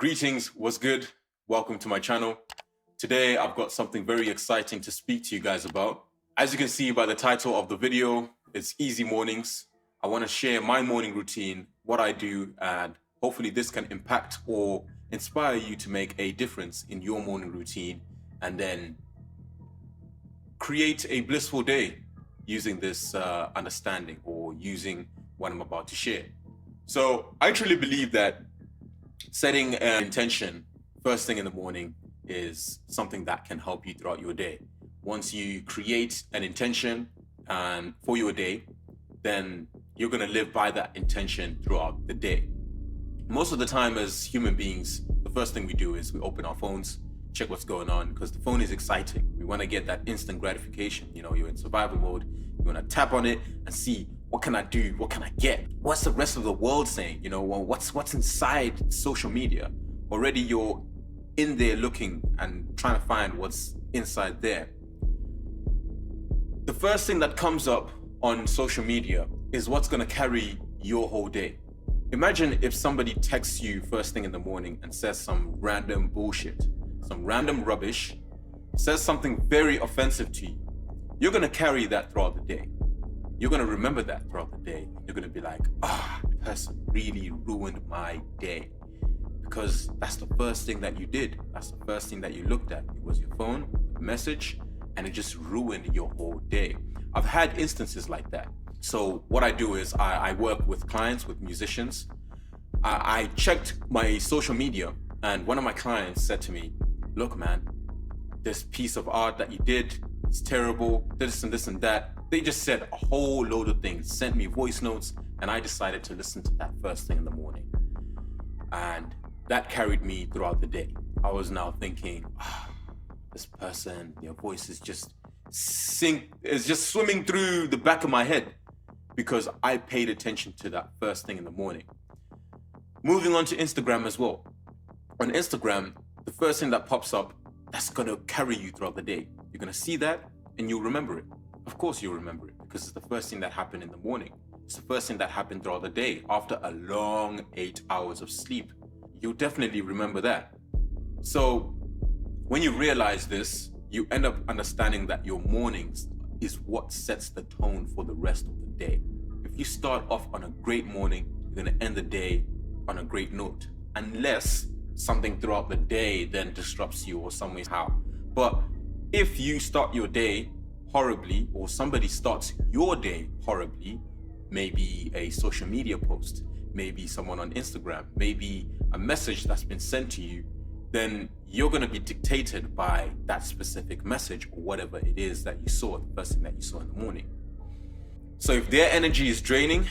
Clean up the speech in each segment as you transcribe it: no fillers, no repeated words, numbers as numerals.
Greetings, what's good? Welcome to my channel. Today I've got something very exciting to speak to you guys about. As you can see by the title of the video, it's Easy Mornings. I want to share my morning routine, what I do, and hopefully this can impact or inspire you to make a difference in your morning routine and then create a blissful day using this understanding or using what I'm about to share. So I truly believe that setting an intention first thing in the morning is something that can help you throughout your day. Once you create an intention for your day, then you're going to live by that intention throughout the day. Most of the time as human beings, the first thing we do is we open our phones, check what's going on, because the phone is exciting. We want to get that instant gratification. You know, you're in survival mode. You want to tap on it and see, what can I do? What can I get? What's the rest of the world saying? You know, well, what's inside social media? Already you're in there looking and trying to find what's inside there. The first thing that comes up on social media is what's going to carry your whole day. Imagine if somebody texts you first thing in the morning and says some random bullshit, some random rubbish, says something very offensive to you. You're going to carry that throughout the day. You're going to remember that throughout the day. You're going to be like, that person really ruined my day. Because that's the first thing that you did. That's the first thing that you looked at. It was your phone, a message, and it just ruined your whole day. I've had instances like that. So what I do is I work with clients, with musicians. I checked my social media, and one of my clients said to me, look, man, this piece of art that you did, it's terrible, this and this and that. They just said a whole load of things, sent me voice notes, and I decided to listen to that first thing in the morning. And that carried me throughout the day. I was now thinking, this person, their voice is just swimming through the back of my head because I paid attention to that first thing in the morning. Moving on to Instagram as well. On Instagram, the first thing that pops up, that's gonna carry you throughout the day. You're gonna see that and you'll remember it. Of course you'll remember it because it's the first thing that happened in the morning. It's the first thing that happened throughout the day after a long 8 hours of sleep. You'll definitely remember that. So when you realize this, you end up understanding that your mornings is what sets the tone for the rest of the day. If you start off on a great morning, you're gonna end the day on a great note, unless something throughout the day then disrupts you or somehow. But if you start your day horribly, or somebody starts your day horribly, maybe a social media post, maybe someone on Instagram, maybe a message that's been sent to you, then you're going to be dictated by that specific message or whatever it is that you saw, the first thing that you saw in the morning. So if their energy is draining,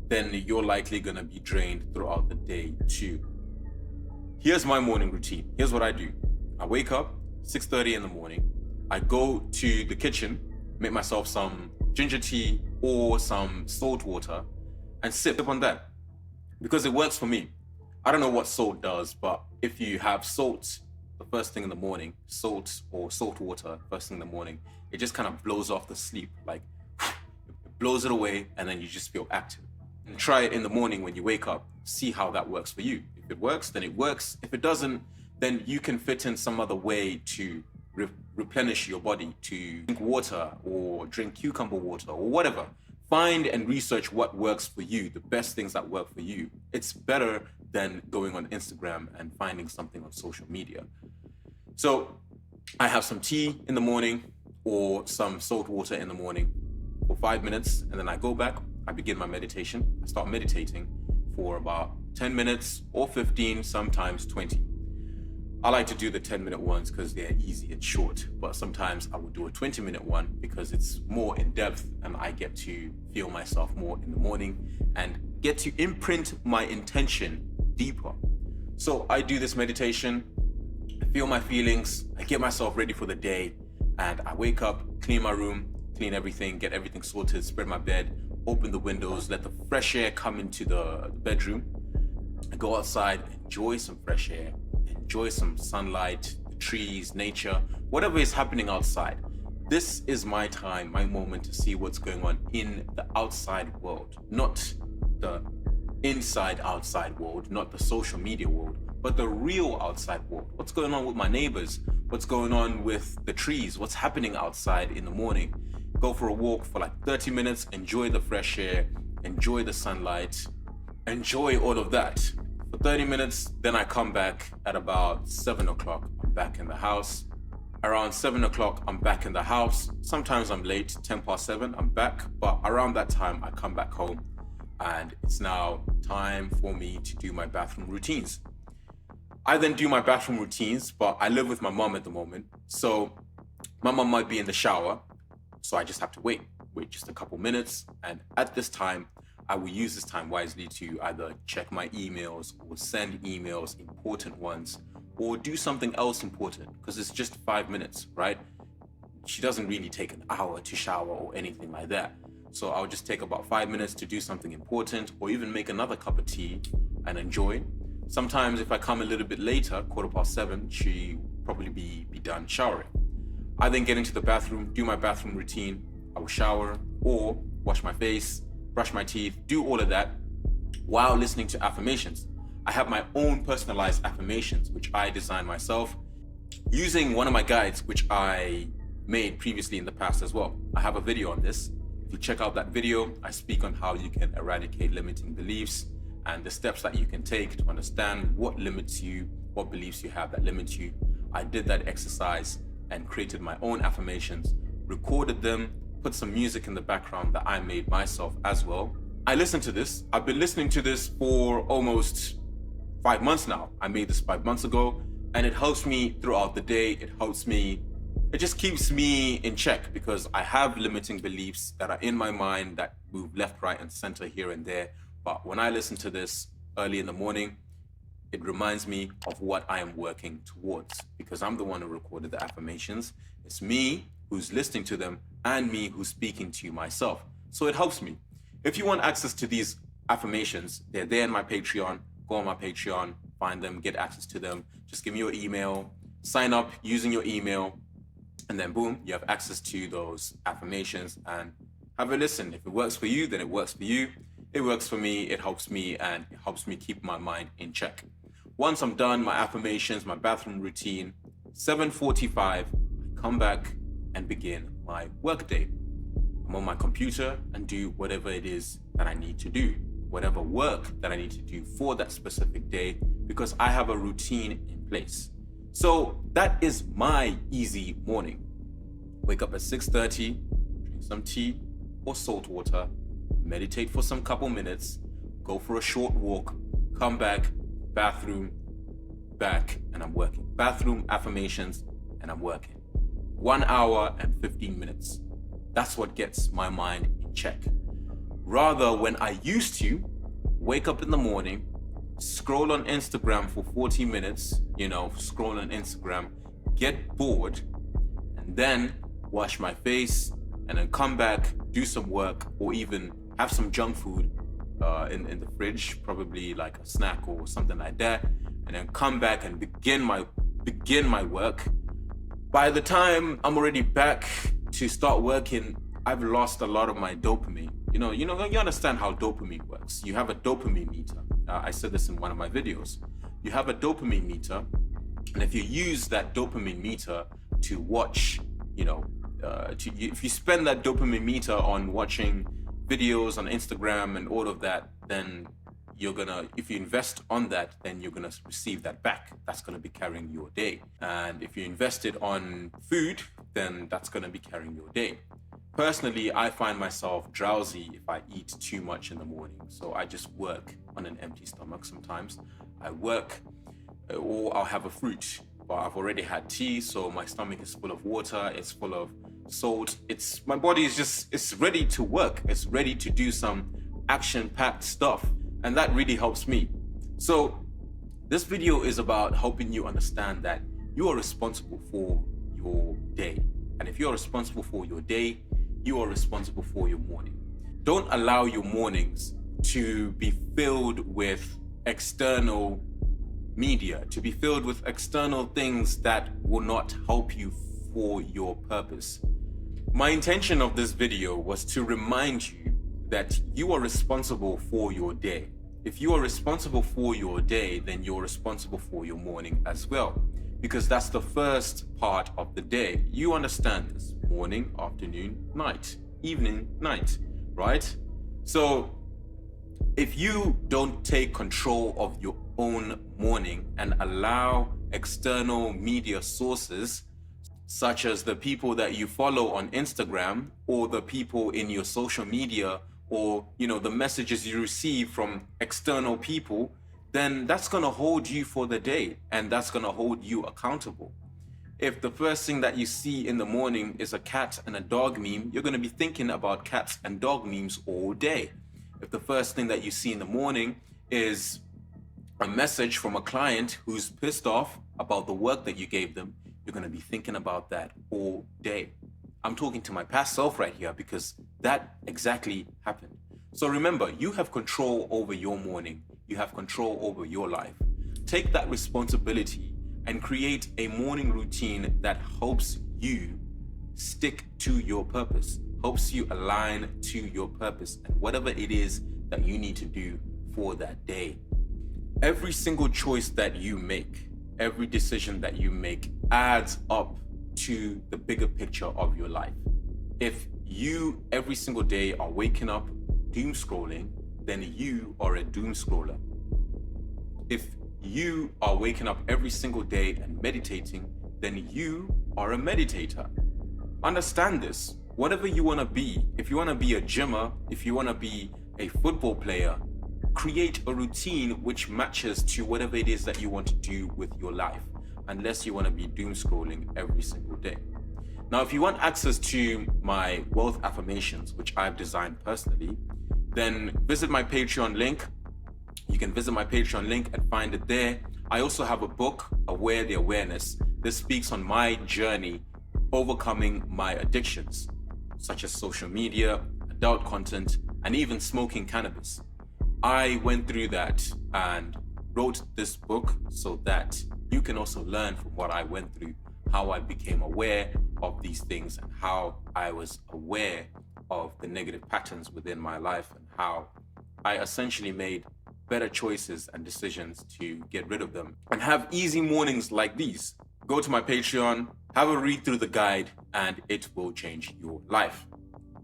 then you're likely going to be drained throughout the day too. Here's my morning routine. Here's what I do. I wake up 6:30 in the morning. I go to the kitchen, make myself some ginger tea or some salt water and sip on that because it works for me. I don't know what salt does, but if you have salt the first thing in the morning, salt or salt water first thing in the morning, it just kind of blows off the sleep, like it blows it away and then you just feel active. And try it in the morning when you wake up, see how that works for you. If it works, then it works. If it doesn't, then you can fit in some other way to replenish your body, to drink water or drink cucumber water or whatever. Find and research what works for you, the best things that work for you. It's better than going on Instagram and finding something on social media. So I have some tea in the morning or some salt water in the morning for 5 minutes, and then I go back, I begin my meditation. I start meditating for about 10 minutes or 15, sometimes 20. I like to do the 10-minute ones because they're easy and short, but sometimes I will do a 20-minute one because it's more in depth and I get to feel myself more in the morning and get to imprint my intention deeper. So I do this meditation, I feel my feelings, I get myself ready for the day, and I wake up, clean my room, clean everything, get everything sorted, spread my bed, open the windows, let the fresh air come into the bedroom. I go outside, enjoy some fresh air, enjoy some sunlight, the trees, nature, whatever is happening outside. This is my time, my moment to see what's going on in the outside world, not the inside outside world, not the social media world, but the real outside world. What's going on with my neighbors? What's going on with the trees? What's happening outside in the morning? Go for a walk for like 30 minutes, enjoy the fresh air, enjoy the sunlight, enjoy all of that. For 30 minutes, then I come back at about 7 o'clock. I'm back in the house. Around 7 o'clock, I'm back in the house. Sometimes I'm late, 10 past 7, I'm back. But around that time, I come back home and it's now time for me to do my bathroom routines. I then do my bathroom routines, but I live with my mom at the moment. So my mom might be in the shower. So I just have to wait just a couple minutes. And at this time, I will use this time wisely to either check my emails or send emails, important ones, or do something else important, because it's just 5 minutes, right? She doesn't really take an hour to shower or anything like that. So I'll just take about 5 minutes to do something important, or even make another cup of tea and enjoy. Sometimes if I come a little bit later, 7:15, she probably be done showering. I then get into the bathroom, do my bathroom routine. I will shower or wash my face, brush my teeth, do all of that while listening to affirmations. I have my own personalized affirmations, which I designed myself using one of my guides, which I made previously in the past as well. I have a video on this. If you check out that video, I speak on how you can eradicate limiting beliefs and the steps that you can take to understand what limits you, what beliefs you have that limit you. I did that exercise and created my own affirmations, recorded them, put some music in the background that I made myself as well. I listened to this. I've been listening to this for almost 5 months now. I made this 5 months ago, and it helps me throughout the day. It just keeps me in check, because I have limiting beliefs that are in my mind that move left, right, and center here and there. But when I listen to this early in the morning, it reminds me of what I am working towards, because I'm the one who recorded the affirmations. It's me who's listening to them and me who's speaking to myself. So it helps me. If you want access to these affirmations, they're there in my Patreon. Go on my Patreon, find them, get access to them. Just give me your email, sign up using your email, and then boom, you have access to those affirmations and have a listen. If it works for you, then it works for you. It works for me, it helps me, and it helps me keep my mind in check. Once I'm done my affirmations, my bathroom routine, 7:45, I come back and begin my workday. I'm on my computer and do whatever it is that I need to do, whatever work that I need to do for that specific day, because I have a routine in place. So that is my easy morning. Wake up at 6:30, drink some tea or salt water, meditate for some couple minutes, go for a short walk, come back, bathroom, back, and I'm working. Bathroom, affirmations, and I'm working. 1 hour and 15 minutes. That's what gets my mind in check. Rather, when I used to wake up in the morning, scroll on Instagram for 40 minutes, scroll on Instagram, get bored, and then wash my face, and then come back, do some work, or even have some junk food in the fridge, probably like a snack or something like that, and then come back and begin my work. By the time I'm already back to start working, I've lost a lot of my dopamine. You understand how dopamine works. You have a dopamine meter. I said this in one of my videos. You have a dopamine meter, and if you use that dopamine meter to watch, if you spend that dopamine meter on watching videos on Instagram and all of that, then if you invest on that, then you're gonna receive that back. That's gonna be carrying your day. And if you invest it on food, then that's gonna be carrying your day. Personally, I find myself drowsy if I eat too much in the morning. So I just work on an empty stomach sometimes. I work, or I'll have a fruit, but I've already had tea, so my stomach is full of water, it's full of salt. My body it's ready to work. It's ready to do some action-packed stuff. And that really helps me. So this video is about helping you understand that you are responsible for your day. And if you are responsible for your day, you are responsible for your morning. Don't allow your mornings to be filled with external media, to be filled with external things that will not help you for your purpose. My intention of this video was to remind you that you are responsible for your day. if you are responsible for your day, then you're responsible for your morning as well, because that's the first part of the day. You understand this: morning, afternoon, night, evening, night, right? So if you don't take control of your own morning and allow external media sources, such as the people that you follow on Instagram, or the people in your social media, or the messages you receive from external people, then that's going to hold you for the day, and that's going to hold you accountable. If the first thing that you see in the morning is a cat and a dog meme, you're going to be thinking about cats and dog memes all day. If the first thing that you see in the morning is a message from a client who's pissed off about the work that you gave them, you're going to be thinking about that all day. I'm talking to my past self right here, because that exactly happened. So remember, you have control over your morning. You have control over your life. Take that responsibility and create a morning routine that helps you stick to your purpose, helps you align to your purpose and whatever it is that you need to do for that day. Every single choice that you make, every decision that you make adds up to the bigger picture of your life. If you every single day are waking up doom scrolling, then you are a doom scroller. If you are waking up every single day and meditating, then you are a meditator. Understand this. Whatever you want to be, if you want to be a gymmer, if you want to be a football player, create a routine which matches to whatever it is that you want to do with your life, unless you want to be doom scrolling every single day. Now, if you want access to my wealth affirmations, which I've designed personally, then visit my Patreon link. You can visit my Patreon link and find it there. I also have a book, Aware the Awareness. This speaks on my journey overcoming my addictions, such as social media, adult content, and even smoking cannabis. I went through that and wrote this book so that you can also learn from what I went through, how I became aware of these things, and how I was aware of the negative patterns within my life, and how I essentially made better choices and decisions to get rid of them and have easy mornings like these. Go to my Patreon, have a read through the guide, and it will change your life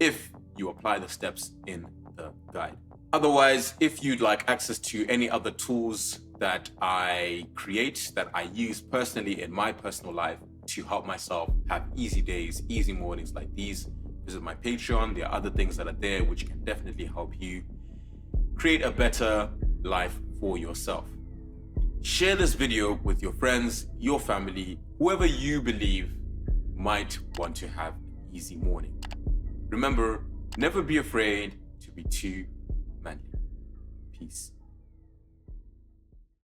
if you apply the steps in the guide. Otherwise, if you'd like access to any other tools that I create, that I use personally in my personal life to help myself have easy days, easy mornings like these, visit my Patreon. There are other things that are there which can definitely help you create a better life for yourself. Share this video with your friends, your family, whoever you believe might want to have an easy morning. Remember, never be afraid to be too manly. Peace.